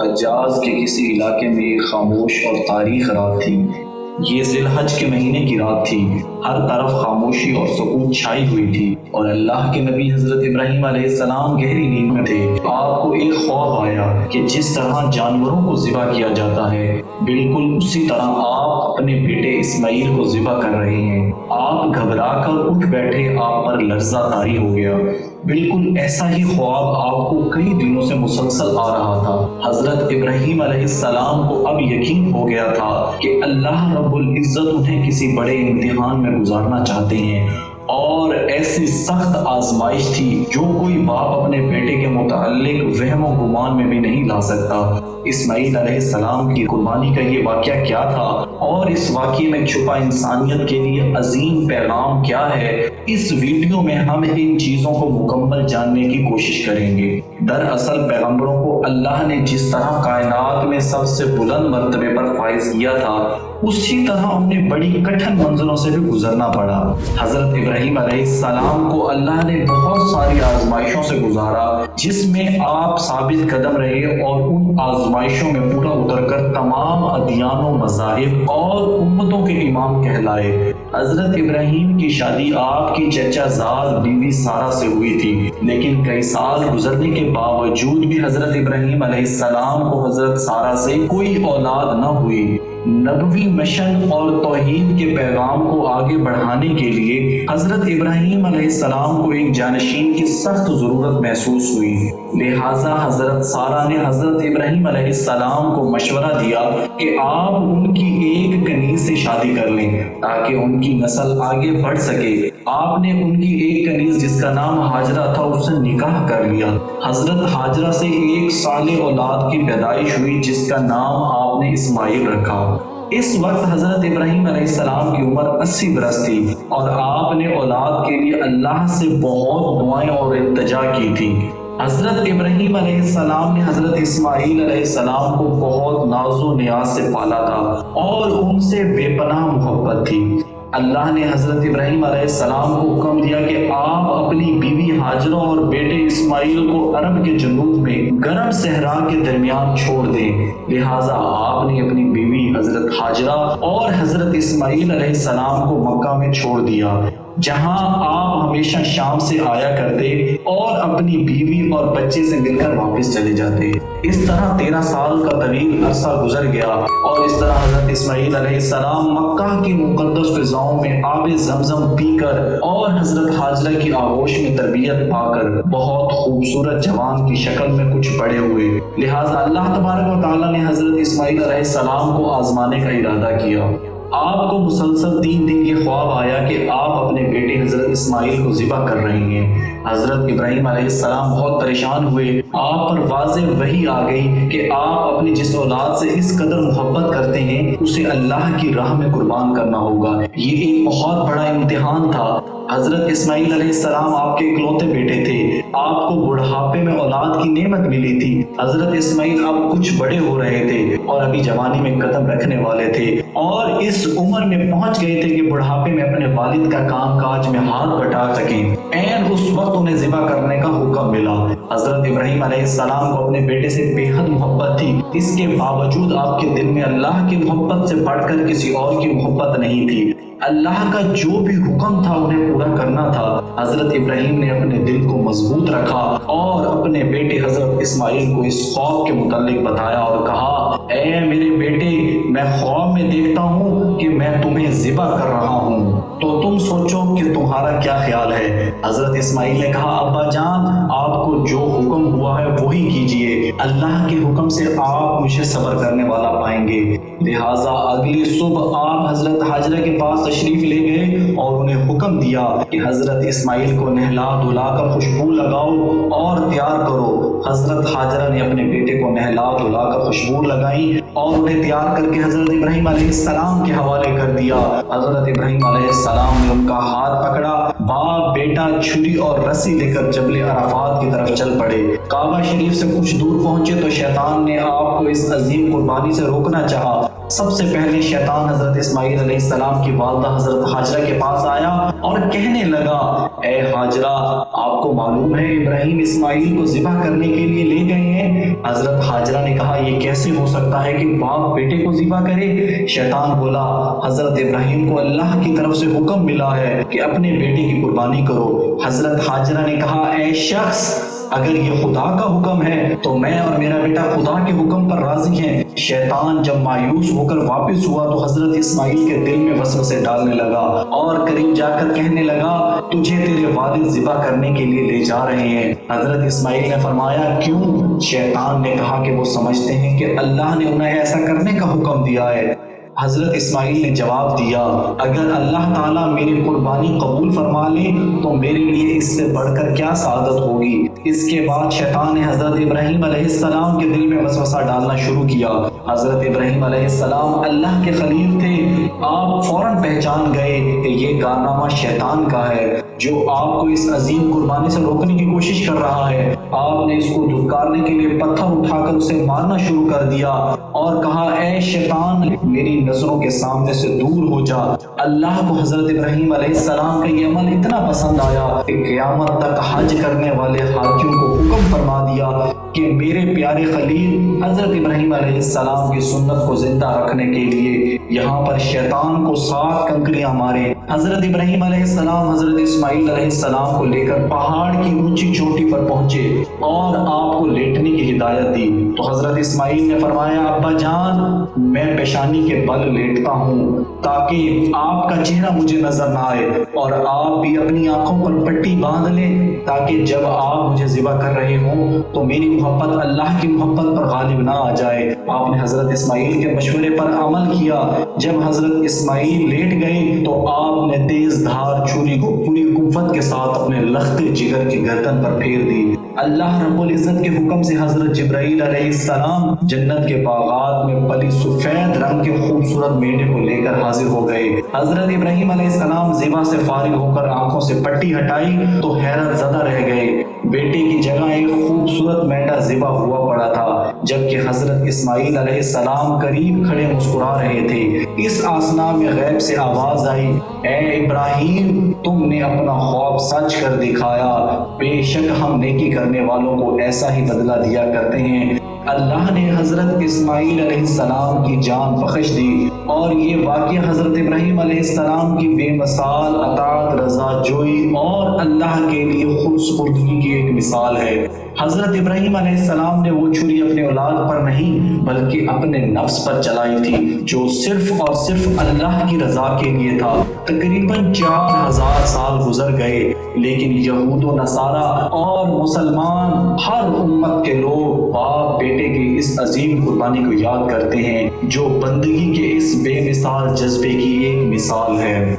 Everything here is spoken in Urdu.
حجاز کے کسی علاقے میں ایک خاموش اور تاریخ رات تھی۔ یہ ذی الحج کے مہینے کی رات تھی۔ ہر طرف خاموشی اور سکون چھائی ہوئی تھی اور اللہ کے نبی حضرت ابراہیم علیہ السلام گہری نیند میں تھے۔ آپ کو ایک خواب آیا کہ جس طرح جانوروں کو ذبح کیا جاتا ہے بالکل اسی طرح آپ اپنے بیٹے اسماعیل کو ذبح کر رہے ہیں۔ آپ گھبرا کر اٹھ بیٹھے، آپ پر لرزہ طاری ہو گیا۔ بالکل ایسا ہی خواب آپ کو کئی دنوں سے مسلسل آ رہا تھا۔ حضرت ابراہیم علیہ السلام کو اب یقین ہو گیا تھا کہ اللہ رب العزت انہیں کسی بڑے امتحان میں گزارنا چاہتے ہیں، اور ایسی سخت آزمائش تھی جو کوئی باپ اپنے بیٹے کے متعلق وہم و گمان میں بھی نہیں لا سکتا۔ اسماعیل علیہ السلام کی قربانی کا یہ واقعہ کیا تھا اور اس واقعے میں چھپا انسانیت کے لیے عظیم پیغام کیا ہے، اس ویڈیو میں ہم ان چیزوں کو مکمل جاننے کی کوشش کریں گے۔ دراصل پیغمبروں کو اللہ نے جس طرح کائنات میں سب سے بلند مرتبے پر فائز کیا تھا اسی طرح انہیں بڑی کٹھن منزلوں سے بھی گزرنا پڑا۔ حضرت ابراہیم علیہ السلام کو اللہ نے بہت ساری آزمائشوں سے گزارا جس میں آپ ثابت قدم رہے اور ان آزمائشوں میں پورا اتر کر تمام ادیان و مذاہب اور امتوں کے امام کہلائے۔ حضرت ابراہیم کی شادی آپ کی چچا زاد بیوی سارہ سے ہوئی تھی، لیکن کئی سال گزرنے کے باوجود بھی حضرت ابراہیم علیہ السلام کو حضرت سارہ سے کوئی اولاد نہ ہوئی۔ نبوی مشن اور توحید کے پیغام کو آگے بڑھانے کے لیے حضرت ابراہیم علیہ السلام کو ایک جانشین کی سخت ضرورت محسوس ہوئی، لہٰذا حضرت سارہ نے حضرت ابراہیم علیہ السلام کو مشورہ دیا کہ آپ ان کی ایک کنیز سے شادی کر لیں تاکہ ان کی نسل آگے بڑھ سکے۔ آپ نے ان کی ایک کنیز جس کا نام ہاجرہ تھا اس سے نکاح کر لیا۔ حضرت ہاجرہ سے ایک صالح اولاد کی پیدائش ہوئی جس کا نام آپ نے اسماعیل رکھا۔ اس وقت حضرت ابراہیم علیہ السلام کی عمر 80 برس تھی اور آپ نے اولاد کے لیے اللہ سے بہت دعائیں اور التجا کی تھی۔ حضرت ابراہیم علیہ السلام نے حضرت اسماعیل علیہ السلام کو بہت ناز و نیاز سے پالا تھا اور ان سے بے پناہ محبت تھی۔ اللہ نے حضرت ابراہیم علیہ السلام کو حکم دیا کہ آپ اپنی بیوی ہاجرہ اور بیٹے اسماعیل کو عرب کے جنوب میں گرم صحرا کے درمیان چھوڑ دیں، لہٰذا آپ نے اپنی بیوی حضرت ہاجرہ اور حضرت اسماعیل علیہ السلام کو مکہ میں چھوڑ دیا، جہاں آپ ہمیشہ شام سے آیا کرتے اور اپنی بیوی اور بچے سے مل کر واپس چلے جاتے۔ اس طرح 13 سال کا طویل عرصہ گزر گیا اور اس طرح حضرت اسماعیل علیہ السلام مکہ کی مقدس فضاؤں میں آب زمزم پی کر اور حضرت ہاجرہ کی آغوش میں تربیت پا کر بہت خوبصورت جوان کی شکل میں کچھ بڑے ہوئے، لہٰذا اللہ تبارک و تعالیٰ نے حضرت اسماعیل علیہ السلام کو آزمانے کا ارادہ کیا۔ آپ کو مسلسل 3 دن یہ خواب آیا کہ آپ اپنے بیٹے حضرت اسماعیل کو ذبح کر رہے ہیں۔ حضرت ابراہیم علیہ السلام بہت پریشان ہوئے، آپ پر واضح وحی آ گئی کہ آپ اپنی جس اولاد سے اس قدر محبت کرتے ہیں اسے اللہ کی راہ میں قربان کرنا ہوگا۔ یہ ایک بہت بڑا امتحان تھا۔ حضرت اسماعیل علیہ السلام آپ کے اکلوتے بیٹے تھے، آپ کو بڑھاپے میں اولاد کی نعمت ملی تھی۔ حضرت اسماعیل اب کچھ بڑے ہو رہے تھے اور ابھی جوانی میں قدم رکھنے والے تھے اور اس عمر میں پہنچ گئے تھے کہ بڑھاپے میں اپنے والد کا کام کاج میں ہاتھ بٹا سکیں۔ عین اس وقت انہیں ذبح کرنے کا حکم ملا۔ حضرت ابراہیم علیہ السلام کو اپنے بیٹے سے بے حد محبت تھی، اس کے باوجود آپ کے دل میں اللہ کی محبت سے بڑھ کر کسی اور کی محبت نہیں تھی۔ اللہ کا جو بھی حکم تھا انہیں پورا کرنا تھا۔ حضرت ابراہیم نے اپنے دل کو مضبوط رکھا اور اپنے بیٹے حضرت اسماعیل کو اس خواب کے متعلق بتایا اور کہا، اے میرے بیٹے، میں خواب میں دیکھتا ہوں کہ میں تمہیں ذبح کر رہا ہوں، تو تم سوچو کہ تمہارا کیا خیال ہے۔ حضرت اسماعیل نے کہا، ابا جان، آپ کو جو حکم ہوا ہے وہی کیجئے، اللہ کے حکم سے آپ مجھے صبر کرنے والا پائیں گے۔ لہٰذا اگلی صبح آپ حضرت ہاجرہ کے پاس تشریف لے گئے اور انہیں حکم دیا کہ حضرت اسماعیل کو نہلا دھلا کر خوشبو لگاؤ اور تیار کرو۔ حضرت ہاجرہ نے اپنے بیٹے کو نہلا دھلا کر خوشبو لگائی اور انہیں تیار کر کے حضرت ابراہیم علیہ السلام کے حوالے کر دیا۔ حضرت ابراہیم علیہ السلام نے ان کا ہاتھ پکڑا، باپ بیٹا چھری اور رسی لے کر جبل عرفات کی طرف چل پڑے۔ کعبہ شریف سے کچھ دور پہنچے تو شیطان نے آپ کو اس عظیم قربانی سے روکنا چاہا، سب سے پہلے شیطان حضرت اسماعیل علیہ السلام کی والدہ حضرت ہاجرہ کے پاس آیا اور کہنے لگا، اے ہاجرہ، آپ کو معلوم ہے ابراہیم اسماعیل کو ذبح کرنے کے لیے لے گئے ہیں؟ حضرت ہاجرہ نے کہا، یہ کیسے ہو سکتا ہے کہ باپ بیٹے کو ذبح کرے؟ شیطان بولا، حضرت ابراہیم کو اللہ کی طرف سے حکم ملا ہے کہ اپنے بیٹے کی قربانی کرو۔ حضرت ہاجرہ نے کہا، اے شخص، اگر یہ خدا کا حکم ہے تو میں اور میرا بیٹا خدا کے حکم پر راضی ہیں۔ شیطان جب مایوس ہو کر واپس ہوا تو حضرت اسماعیل کے دل میں وسوسے ڈالنے لگا اور قریب جا کر کہنے لگا، تجھے تیرے والد ذبح کرنے کے لیے لے جا رہے ہیں۔ حضرت اسماعیل نے فرمایا، کیوں؟ شیطان نے کہا کہ وہ سمجھتے ہیں کہ اللہ نے انہیں ایسا کرنے کا حکم دیا ہے۔ حضرت اسماعیل نے جواب دیا، اگر اللہ تعالیٰ میری قربانی قبول فرما لے تو میرے لیے اس سے بڑھ کر کیا سعادت ہوگی۔ اس کے بعد شیطان نے حضرت ابراہیم علیہ السلام کے دل میں وسوسہ ڈالنا شروع کیا۔ حضرت ابراہیم علیہ السلام اللہ کے خلیل تھے۔ آپ فوراً پہچان گئے کہ یہ کارنامہ شیطان کا ہے جو آپ کو اس عظیم قربانی سے روکنے کی کوشش کر رہا ہے۔ آپ نے اس کو دھتکارنے کے لیے پتھر اٹھا کر اسے مارنا شروع کر دیا اور کہا، اے شیطان، میری نظروں کے سامنے سے دور ہو جا۔ اللہ کو حضرت ابراہیم علیہ السلام کا یہ عمل اتنا پسند آیا کہ قیامت تک حج کرنے والے حاجیوں کو حکم فرما دیا کہ میرے پیارے خلیل حضرت ابراہیم علیہ السلام کی سنت کو زندہ رکھنے کے لیے یہاں پر شیطان کو 7 کنکریاں مارے۔ حضرت ابراہیم علیہ السلام حضرت اسماعیل علیہ السلام کو لے کر پہاڑ کی اونچی چوٹی پر پہنچے اور آپ کو لیٹنے کی ہدایت دی تو حضرت اسماعیل نے فرمایا، ابا جان، میں پیشانی کے بل لیٹتا ہوں تاکہ آپ کا چہرہ مجھے نظر نہ آئے، اور آپ بھی اپنی آنکھوں پر پٹی باندھ لیں تاکہ جب آپ مجھے ذبح کر رہے ہوں تو میری محبت اللہ کی محبت پر غالب نہ آ جائے۔ آپ نے حضرت اسماعیل کے مشورے پر عمل کیا۔ جب حضرت اسماعیل لیٹ گئے تو آپ نے تیز دھار چھری کو پوری قوت کے ساتھ اپنے لخت جگر کی گردن پر پھیر دی۔ اللہ رب العزت کے حکم سے حضرت جبرائیل علیہ السلام جنت کے باغات میں پلی سفید رنگ کے خوبصورت میڑے کو لے کر حاضر ہو گئے۔ حضرت ابراہیم علیہ السلام ذبح سے فارغ ہو کر آنکھوں سے پٹی ہٹائی تو حیرت زدہ رہ گئے۔ بیٹے کی جگہ ایک خوبصورت مینڈا ذبح ہوا پڑا تھا، جبکہ حضرت اسماعیل علیہ السلام قریب کھڑے مسکرا رہے تھے۔ اس آسنا میں غیب سے آواز آئی، اے ابراہیم، تم نے اپنا خواب سچ کر دکھایا۔ بے شک ہم نیکی کرنے والوں کو ایسا ہی بدلہ دیا کرتے ہیں۔ اللہ نے حضرت اسماعیل علیہ السلام کی جان بخش دی اور یہ واقعہ حضرت ابراہیم علیہ السلام کی بے مثال اطاعت، رضا جوئی اور اللہ کے لیے خود سپردگی کی ایک مثال ہے۔ حضرت ابراہیم علیہ السلام نے وہ چھری اپنے اولاد پر نہیں بلکہ اپنے نفس پر چلائی تھی جو صرف اور صرف اللہ کی رضا کے لیے تھا۔ تقریباً 4000 سال گزر گئے لیکن یہود و نصارہ اور مسلمان، ہر امت کے لوگ باپ بیٹے کی اس عظیم قربانی کو یاد کرتے ہیں جو بندگی کے اس بے مثال جذبے کی ایک مثال ہے۔